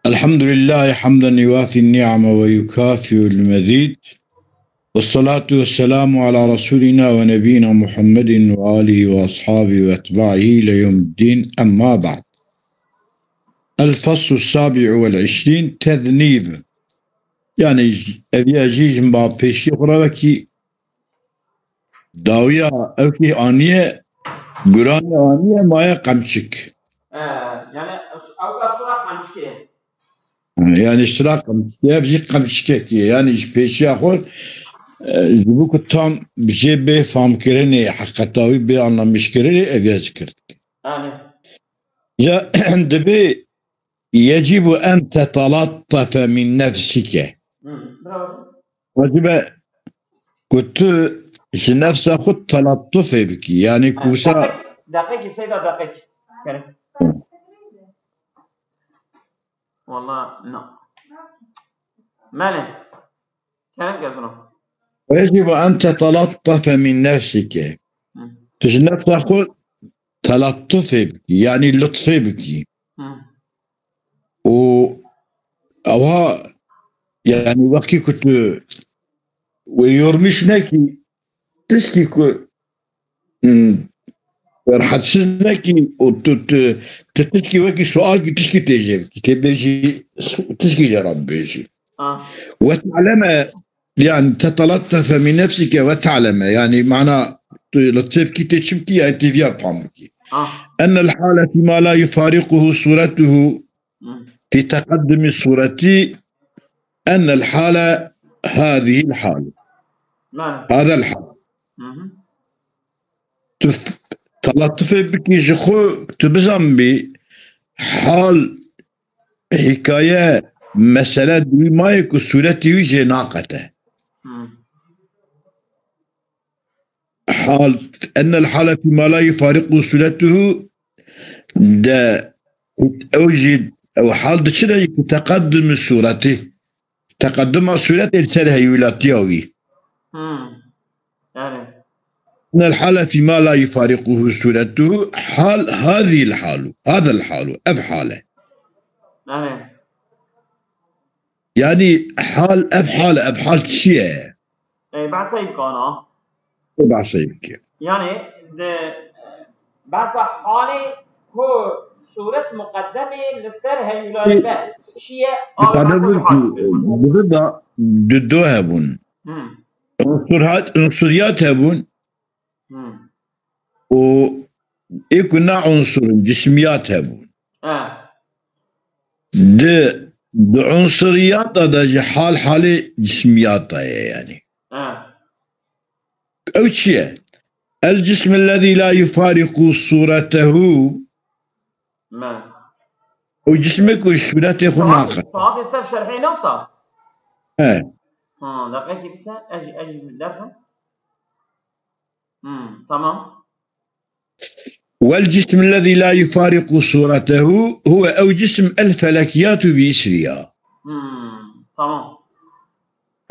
الحمد لله حمدا يوافي النعم ويكافئ المزيد، والصلاة والسلام على رسولنا ونبينا محمد وآله وأصحابه وأتباعه ليوم الدين. أما بعد، الفصل 27 تذنيب، يعني أبي أجيج مبا بيشي خرابكي داوية أوكي آنية قراني آنية مايا قمشك، يعني أو صراحة قمشك، يعني اشتراك قمشك يفجي قمشك، يعني بيشي أخور جبوك التام بشي بي فهم كرني حقتاوي بي anlamış كرني أبي أذكر يا دبي يجب أن تتلطف من نفسك. واجب كنت نفسك خد تلطف بك، يعني كوسا دقيقة سيدة دقيقة كريم والله نعم مالي كريم قصنا. ويجب أن تتلطف من نفسك، نفسك خد تلطف بك يعني لطف بك و أوها يعني وقتي كنت ويرمشناكي تشكي راح تسناكي تشكي وكي سؤال تشكي تجيب تبيجي تشكي جرب بيجي وتعلم، يعني تتلطف من نفسك وتعلم، يعني معنى لطيف تشبكي يعني تفهمك أن الحالة فيما لا يفارقه صورته في تقدم الصورة، أن الحالة هذه الحالة هذا الحال تلطف بك جخو تبزم بي حال حكاية مسألة دوي ما يكو صورتي ويجي ناقته حال أن الحالة فيما لا يفارق صورته دا أوجد أو حال دشنا تقدم صورته تقدم صورته لسرها يولاتيوي أن الحالة فيما لا يفارقه صورته حال هذه الحال هذا الحال أفحاله، يعني حال أفحال شيء بعصيب كانا بعصيبك، يعني بعص حالي كو صورة مقدمة للسر هيولاربة شيء بغضا دو هبون عنصريات هبون ويكون عنصر جسميات هبون د عنصريات هذا حالي جسميات يعني أو شيء الجسم الذي لا يفارق صورته وجسمك وصورته خناقة هذا يصير شرحي نفسه دقيقة بس أجي بالدرهم تمام. والجسم الذي لا يفارق صورته هو أو جسم الفلكيات بإسرها تمام،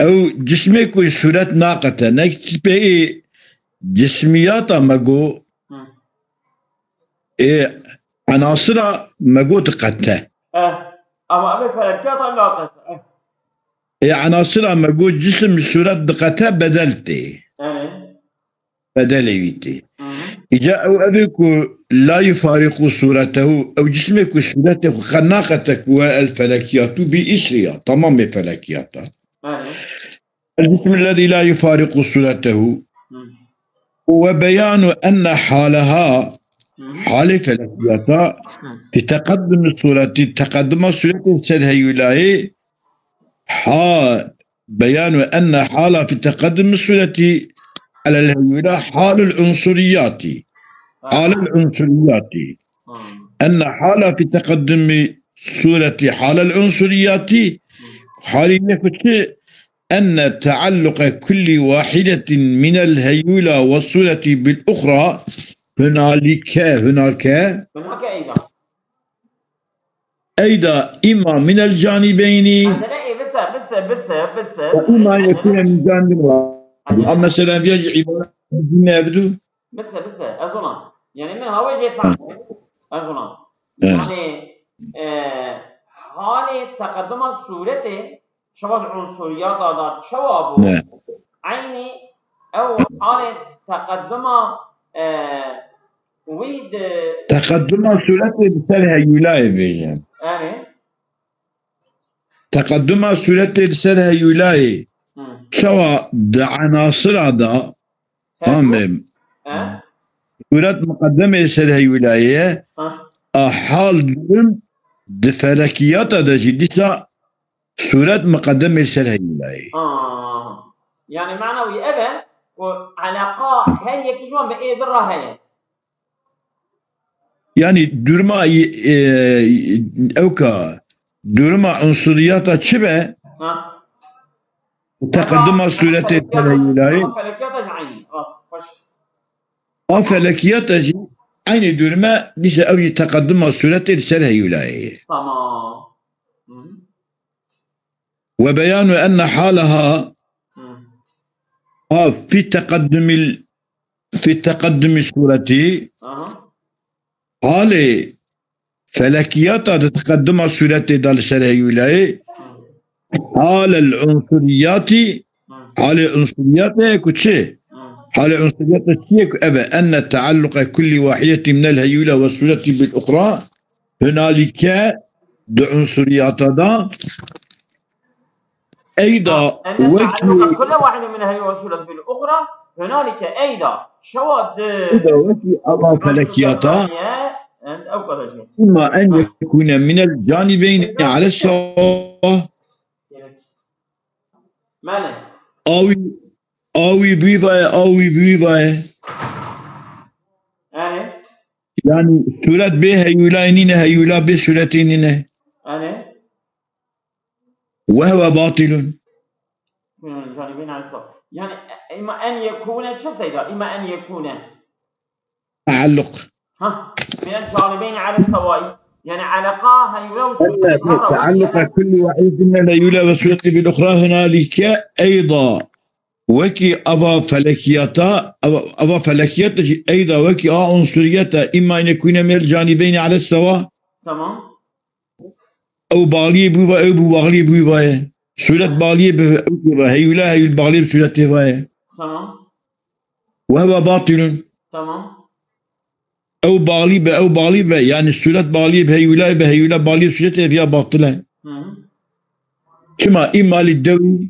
أو جسمك وصورة ناقة نكتب جسميات مجو عناصر مجو تقته أما أبي فلكيات ناقة عناصر مجو جسم صورة دقتها بدلته بدليته إذا أو أبيك لا يفارق صورته أو جسمك وصورته خناقتك والفلكيات بإسرها تمام فلكياتها الجسم الذي لا يفارق صورته وبيان أن حالها حال فلكياتها في تقدم الصورة تقدم صورة سرهيولاي بيان أن حالها في تقدم الصورة على الهيولة حال العنصريات أن حالة في تقدم صورة حال العنصريات حالية أن تعلق كل واحدة من الهيولة والصورة بالأخرى هناك أيضا إما من الجانبين وإما يكون من جانب واحد. أما مثلا في عبارة يبدو بس أظن يعني من هو جاي فهم أظن يعني حال تقدم صورته شبه العنصريات هذا شوابه نعم. عيني أو حال تقدم ويد تقدم صورته لسر هيولاي بيجم يعني تقدم صورته لسر هيولاي شوا عناصر هذا أمم صورة مقدمة لسر هيولاي حال دون دفلكيات هذا جديسا صورة مقدمة لسر هيولاي يعني معنوي أبا وعلاقة هل يكيشون بإيه ذرة هي يعني durma اوكا durma عنصريات شبه تقدم صورة التهيلاي فلكيات عيني فلكيات عيني durma ليس او تقدم صورة التهيلاي تمام وبيان ان حالها في تقدم صورتي حال فلكيات تتقدم صورة دال التهيلاي حال العنصريات حال العنصريات كتشي حال العنصريات كتشي أبا أن تعلق كل واحدة من الهيولة والصورة بالأخرى هنالك عنصريات دا أيضا تعلق كل واحدة من الهيولة والصورة بالأخرى هنالك أيضا شواد وكي أضاف فلكياتا إما أن يكون من الجانبين على السواء أوي بيضايا يعني سورة به هيولانين هيولا بسورتين وهو باطل من الجانبين على السواء يعني إما أن يكون شو سيدا إما أن يكون تعلق من الجانبين على السواء يعني علاقة هيولا وسورة تعلق كل واحد من الهيولا وسورة بالأخرى هنالك أيضا وكي أضا فلكياتا أيضا وكي عنصريتا إما أن يكون من الجانبين على السواء تمام أو باغلي بوفا أو باغلي بوفا سورة باغلي بوفا هيولا هيول باغلي بسورة تفايا تمام وهو باطل تمام أو باغلي يعني سورة باغلي بهيولا باغلي بسورة فيها باطلة كما إما للدوري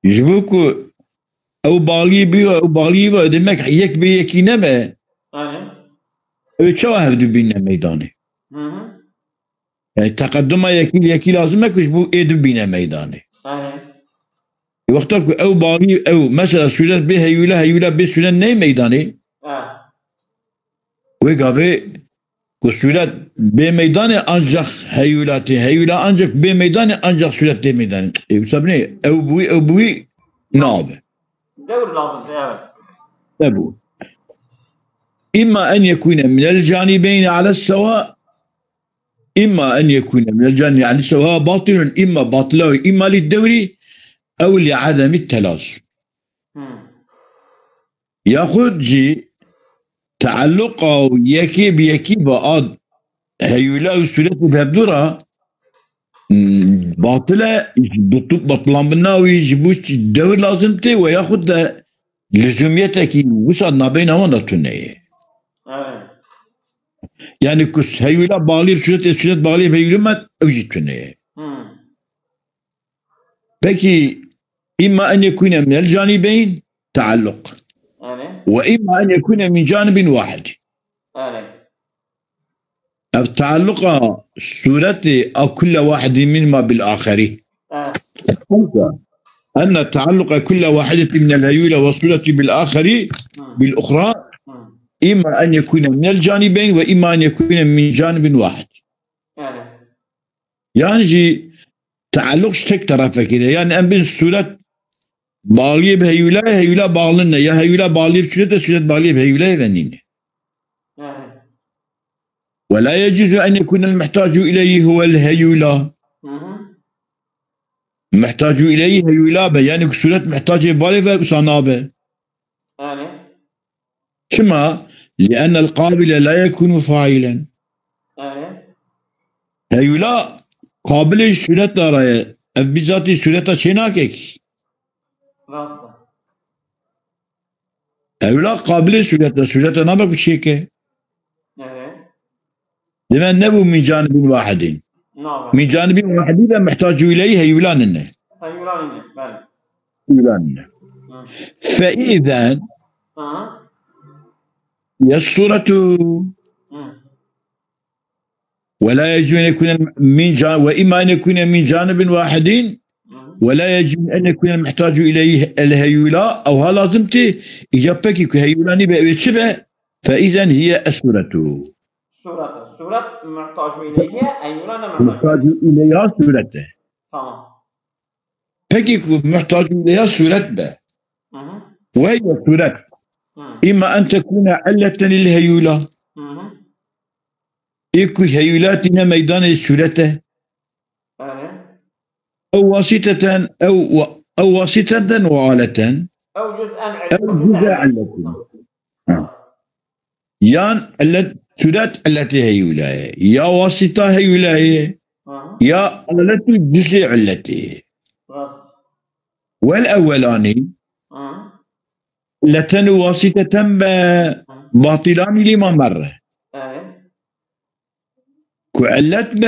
يجبوكو أو باغلي بوفا دمك يك بيكي نما شو هفدو بينا ميداني يعني تقدم يكي لازمك يجبو إيدو بينا ميداني وقتك أو باغي أو مثلا سورة به هيولا بسورة ني ميداني وقابي كسورة بميداني أنجح هيولا أنجح بميداني أنجح سورة ميداني يسمونه أو بوي ناب دور لازم تبو إما أن يكون من الجانبين على السواء إما أن يكون من الجانبين على السواء باطل إما باطل إما للدوري أو لعدم التلازم ياخذ جي تعلق يكي بعض هيولا وسورة بهدورة باطلة بطلان بنا ويجبوش الدور لازمته وياخذ لزوميتك وصل ما بينهما نتونيه يعني كس هيولا باغلي بسورة باغلي بهيولا ما أوجدتونيه بكي إما أن يكون من الجانبين تعلق وإما أن يكون من جانب واحد التعلق سورة أو كل واحد منهما بالآخر أن التعلق كل واحدة من الهيولة والصورة بالآخر بالأخرى إما أن يكون من الجانبين وإما أن يكون من جانب واحد يعني تعلق شتك طرفه كده يعني أن بين السورة باغلي بهيولا باغلنا يا هيولا باغلي بسورة باغلي بهيولا يذنين ولا يجوز أن يكون المحتاج إليه هو الهيولا محتاج إليه هيولا يعني سورة محتاج بالغة وصنابة كما لأن القابل لا يكون فاعلا هيولا قابل صورت داره اف بذاتي صورتا شناكك راسته هيولا قابل صورتا نابك بشيكه لما نبو من جانب واحد نعم من جانب واحد إذا محتاج إليه هيولان هيولانية بله هيولان فإذا هي الصورة ولا يجوز أن يكون من جانب وإما أن يكون من جانب واحد ولا يجوز أن يكون المحتاج إليه الهيولا أو ها لازمته إجابك هيولاني بشبه فإذا هي الصورة صورة محتاج إليها هيولانا محتاج إليها صورته تمام peki محتاج إليها صورته وهي صورة إما أن تكون علة للهيولة يكو هيولاتنا ميدان صورته أو واسطة أو واسطة وعالة أو جزءا أو جزء علة يعني صورة التي هيولاية يا واسطة هيولاية يا علة جزء علته والأولاني لتن واسطة باطلان لما مر كعلت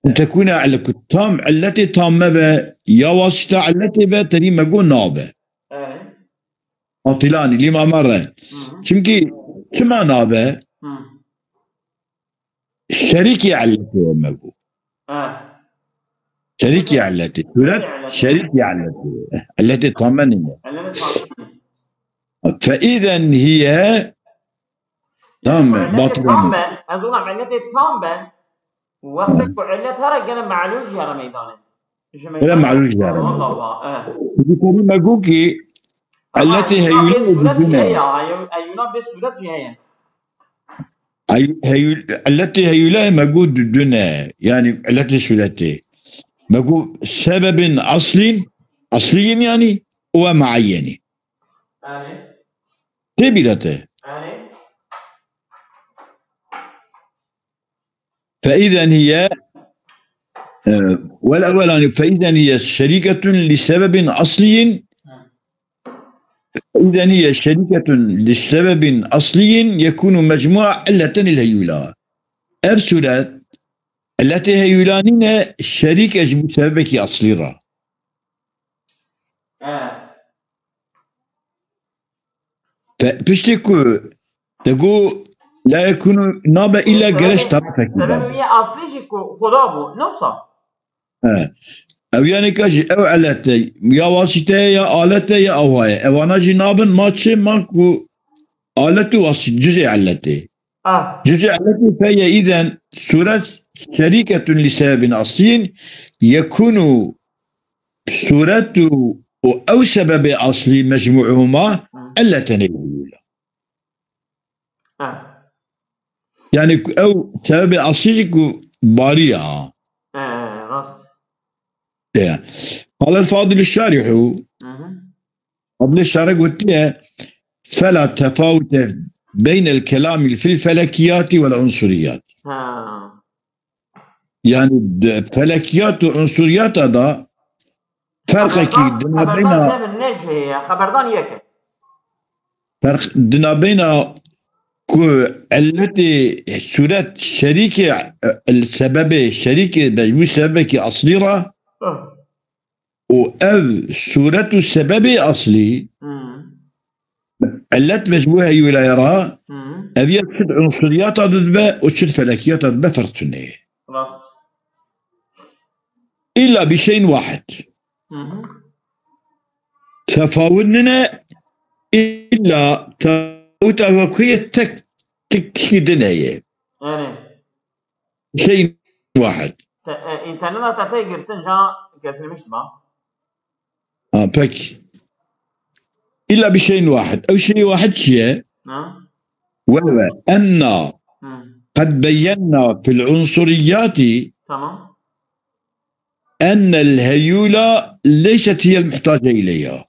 أن تكون علة تام علتي تامة يا واسطة علتي تري مقول نابة باطلان لما مر شمكي شما نابة شريكي علتي مقول شريكي علتي شريكي علتي التي طمنني فإذا هي تامة باطلة أظن علتي تامة وقتك علتها رجعنا معلوش يا ميداني لا معلوش يا رميداني ما قوكي التي هيولا بسولتي هي التي هيولا موجود الدنيا يعني التي سولتي بقول سبب أصلي يعني ومعين تبيلته فإذا هي والأولاني فإذا هي شريكة لسبب أصلي إذا هي شريكة لسبب أصلي يكون مجموع علة الهيولا أفسدت التي هيولانين شريكة بسببك أصلي فبشتكو تقول لا يكون نابا إلا قرش طرفك سبب هي أصلي شكو خرابو نوصل أو يعني كاجي أو علتي يا واسطة يا آلتي يا أوهاي أو أنا جنابا ما تشي ماكو آلتي واسط جزء علتي جزء علتي فهي إذن صورة شريكة لسبب أصلي يكون صورته أو سبب أصلي مجموعهما علة الأولى يعني أو سبب أصلي بارية راست قال الفاضل الشارح قبل الشارح قلت له فلا تفاوت بين الكلام في الفلكيات والعنصريات يعني فلكيات وعنصريات هذا فرق بين فرق دنا بين التي صورة شريكة السبب شريكة بجوز سببك أصلي أو صورة السبب أصلي التي مجموعة ولا يرى هذه تشد عنصريات ضد وتشد فلكيات ضد فرق سنية إلا بشيء واحد تفاوتنا إلا تفاوتها تكيدنا هي شيء واحد انت لنا تتاجر تنجا كاسر مش تبع بك إلا بشيء واحد أو شيء واحد شيء وهو أن قد بينا في العنصريات تمام أن الهيولة ليست هي المحتاجة إليها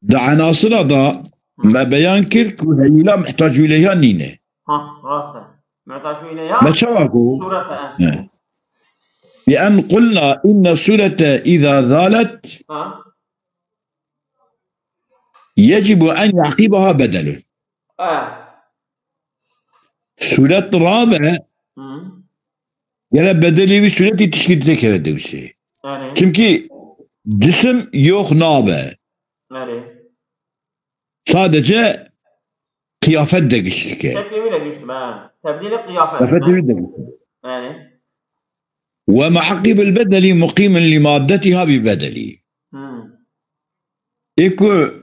ده عناصر ده ما بيان كرك الهيولة محتاج إليها نينة راسته معطى شو إليها ما شواكو سورة بأن قلنا إن سورة إذا ذالت يجب أن يعقبها بدله. سورة رابعة يعني بدلي bir sureti teşkil tekrar bir şey. Çünkü cisim yok nabe. Sadece kıyafet değişik. Teklifi değişti ben. Tebdili kıyafet. Tebdili değişti. Yani. Ve muakkibul bedeli mukimen li maddetiha bi bedeli. İku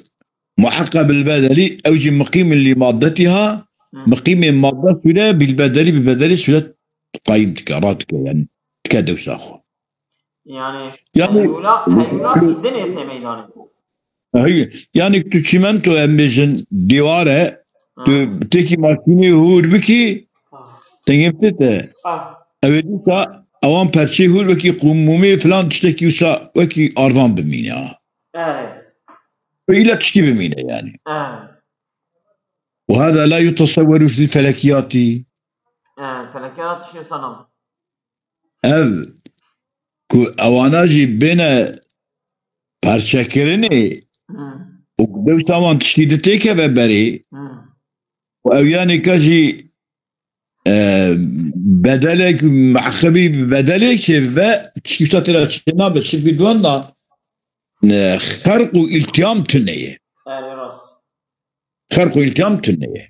muakkibul bedeli evci mukimen li maddetiha mukimen maddetiha bil bedeli süre قايم تكراتك يعني تكاد وساخه يعني هيولا الدنيا ميداني هي يعني تشيمنتو امبيجن ديواره تكي ماكيني هور بكي تنجبتته اوديتا اوان برشي هور بكي قمومي فلان تشتكي وسا وكي ارفان بمينا الى تشكي بمينا يعني وهذا لا يتصور في الفلكيات. فلكيات شو صنم؟ اواناجي بين parçakerini o dev zaman tişkideteke ve beri o yani kaji bedelek mahkabi bedelek ve tişkidatla çıkına bir bidvanla خرق التيام تنيه خرق التيام تنيه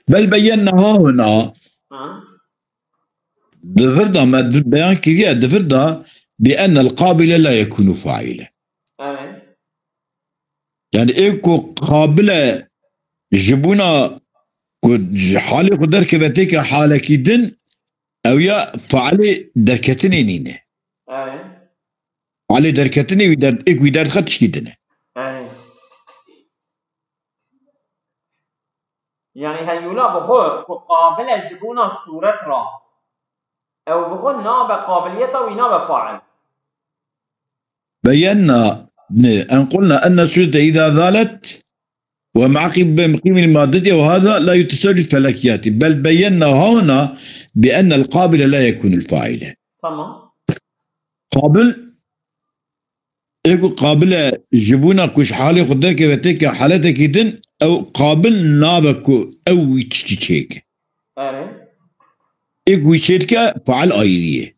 بل بيناها هنا دفردا ما بيان كذا دفردا بأن القابل لا يكون فاعلا. يعني إيكو قابلة جبونا حالي قدر كذاتيك حالة كيدن أو يا فعلي دركتني نينه. علي دركتني ويدار إيكو يدار خدش كيدنه. يعني هيولا بخور قابلة جبونا صورة را أو بخور ناب قابليته وناب فاعل. بينا أن قلنا أن سورة إذا ذالت ومعقب مقيم المادة وهذا لا يتساوي الفلكيات بل بينا هنا بأن القابل لا يكون الفاعل. تمام. قابل إيكو قابلة جبونا كش حالي قدر كيفتك حالتك يدن أو قابل نابكو أو يتشتيك. إيكو يتشتك فعل آيرية.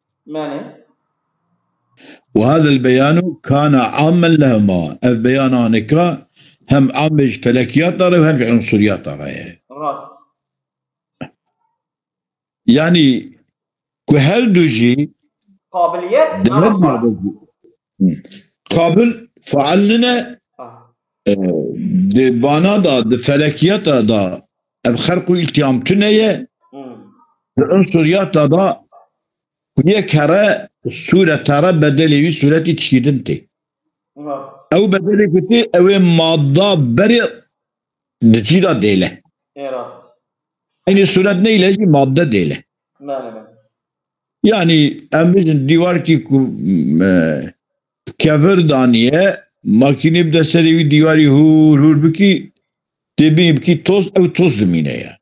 وهذا البيان كان عاما لهما البيانانك هم عامج فلكيات وهم عنصريات يعني كهل دوجي قابليات قابل فعلنا بانا دا فلكيات دا بخرق التيام تنية العنصريات دا يكرا سورة ترى بدلي سورة تشكيدنتي او بدلي كتي او مادة بري نتيجة ديله يعني سورة نيلة مادة ديله يعني امجن ديواركي كفر دانية ماكيني بدا سريوي ديواري هور بكي تبيني بكي توز او توز زمينة يعني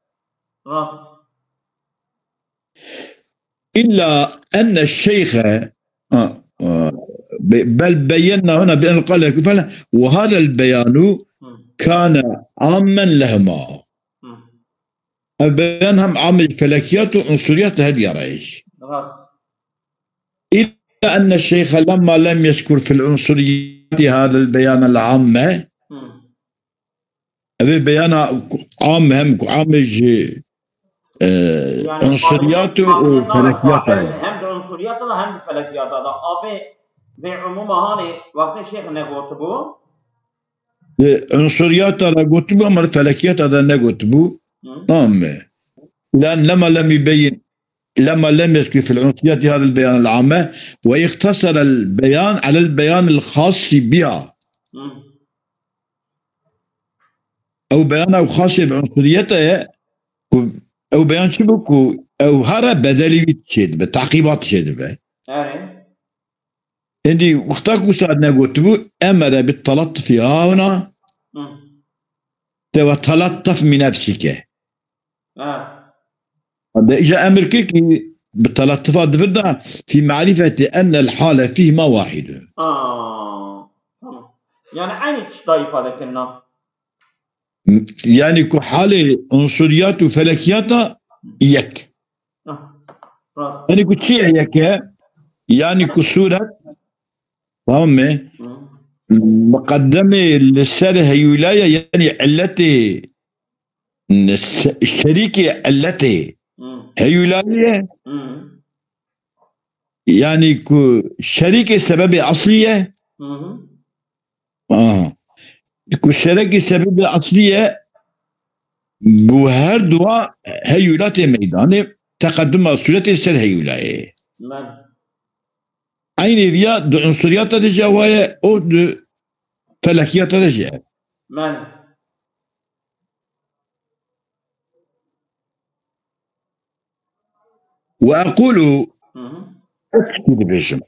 إلا أن الشيخ بل بينا هنا بأن قال فعلا وهذا البيان كان عاما لهما البيان هم عام الفلكيات وعنصريات هذه رأيش إلا أن الشيخ لما لم يذكر في العنصريات هذا البيان العامة هذا بيان عام هم عامج يعني عنصريات وفلكيات هم عنصريات هم فلكيات هذا أبي في عموم هاني وقت الشيخ نقطبو عنصريات هذا قطبو أما الفلكيات هذا نقطبو نعم لأن لما لم يذكر في العنصريات هذا البيان العامة ويختصر البيان على البيان الخاص بها أو بيان خاص بعنصريته او بيان شبكو او هرا بدلي بتشد بتعقيبات شد عندي وقتك وسادنا قلت امر بالتلطف هنا تلطف من نفسك هذا إجا أمر كي بالتلطفات دفردا في معرفة أن الحالة فيهما واحد. تمام. يعني عيني تشتاي فهذا كنا يعني كو حالة عنصريات وفلكيات يك. راس يعني كو تشيء يك يعني كو صورة فاهمة مقدمة للسر هيولاية يعني علتي الشريكة علتي هيولاية يعني كو شريكة سبب أصلية كو شريكة سبب أصلية بوهر دوا هيولات ميدان تقدم صورة سر هيولاية عين ذيا دو عنصريات الجواية أو دو فلكيات الجواية وأقول أكيد بيجم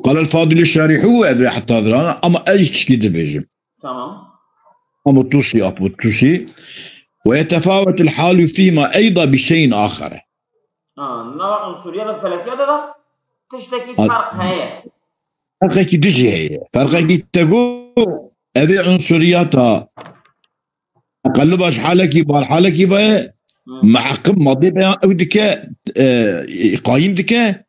قال الفاضل الشارح هو أبري حتى ذرانا أما أيش تشكيد بيجم تمام أما توصي أبو توصي ويتفاوت الحال فيما أيضا بشيء آخر نوع عنصريات الفلكيات ده تشتكي فرق هي فرق كي تجي هي فرق كي تقول هذه عنصرياتها أقلبها حالك بالحالك بقى مع قم ماضي بقى أو دكا قايم دكا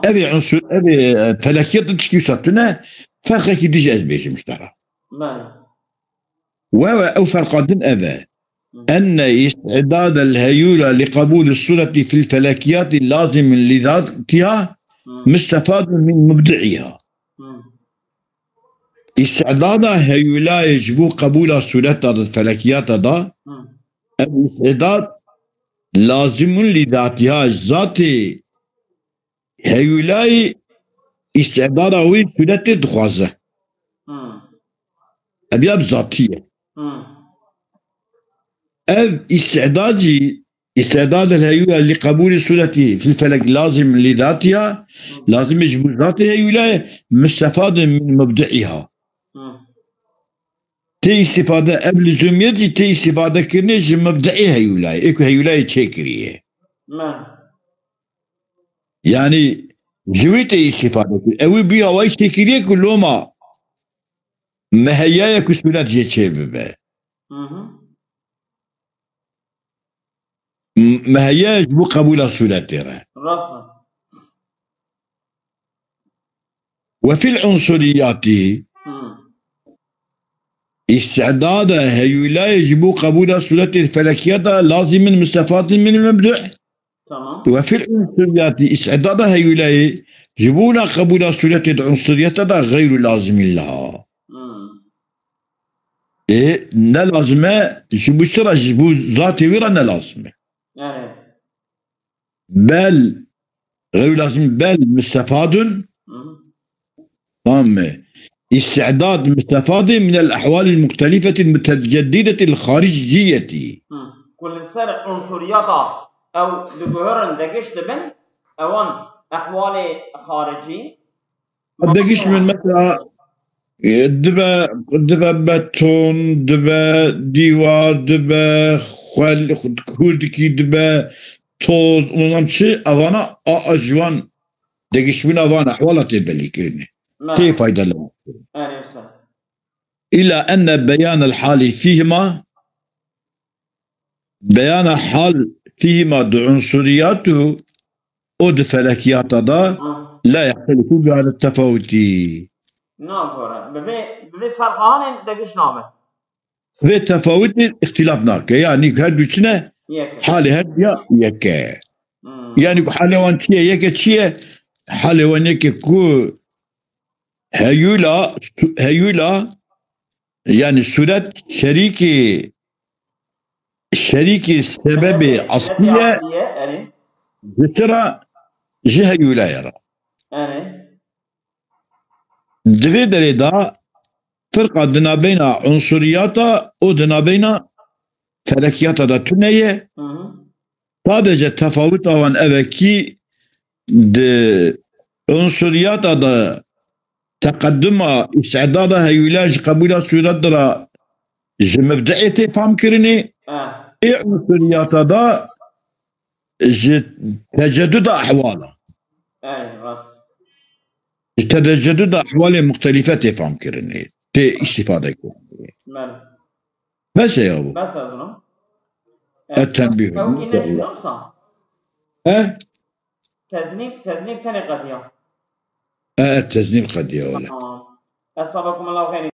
هذه عنصر هذه فلكيات تشكي سبتنا فرق كي تجي أزبيش مشترى أو فرقات أذى أن استعداد الهيولة لقبول الصورة في الفلكيات اللازم لذاتها مستفاد من مبدعها استعداد هيولة يجب قبول الصورة الفلكيات هذا الاستعداد لازم لذاتها ذات هيولة استعداد هوي صورة دخوازة أبياب ذاتية استعداد الهيولة لقبول الصورة في الفلك لازم لذاتها لازم يجب ذات الهيولة مستفاد من مبدعها تي استفادة قبل زميتي تي استفادة كرنيش مبدعي هيولة ايكو هيولة تشكرية يعني جويتي استفادة اوي بيها وايش تكرية كلهما ما هيايا كسولات جي تشيبه ما هياش بو قبول الصورة ترى وفي العنصريات استعداد هيولا يجب قبول الصورة الفلكية لازم مستفاد من المبدع وفي العنصريات استعداد هيولا يجبون قبول الصورة العنصرية غير لازم لها إيه نلازمه جبو سرا جبو ذاتي ويرا نلازمه بل غير لازم بل مستفاد تمام استعداد مستفاد من الأحوال المختلفة المتجددة الخارجية كل سر عنصريات أو دقهرن دقش دبن أوان أحوال خارجي دقش من مثلا دبا بتون دبا ديوار دبا كردكي دبا توز ونام شي أوانا أجوان دقش من أوانا أحوالات تبالي كرني كيف فايدة له إلى أن بيان الحال فيهما بيان حال فيهما عنصرياته أو فلكيات لا يختلف على التفاوت نعم بذي فرقان دقش نامه في تفاوت اختلاف ناك يعني هادو شنا حالي هادية يكا يعني حالي وان تشيه يكا تشيه حالي وان يكا كو هيولا يعني صورة شريكي سبب أصلية بترى جهة هيولا يرى دوی دری دا فرق دنا بین عنصریاتا و دنا بین فلکیاتا دا تونیه sadece tefavut olan eveki de عنصرياتا دا تقدمها استعدادها هيولاج قبولها سورات درا مبدئيتي فهم كرني عنصريات دا تجدد أحواله راست تجدد أحوال مختلفة تفهم كرني استفادة كرني بس يا أبو بس أظن التنبيه أو كنا شنو صار تذنيب تاني قضية التذنيب قضية ولا أصابكم الله خير.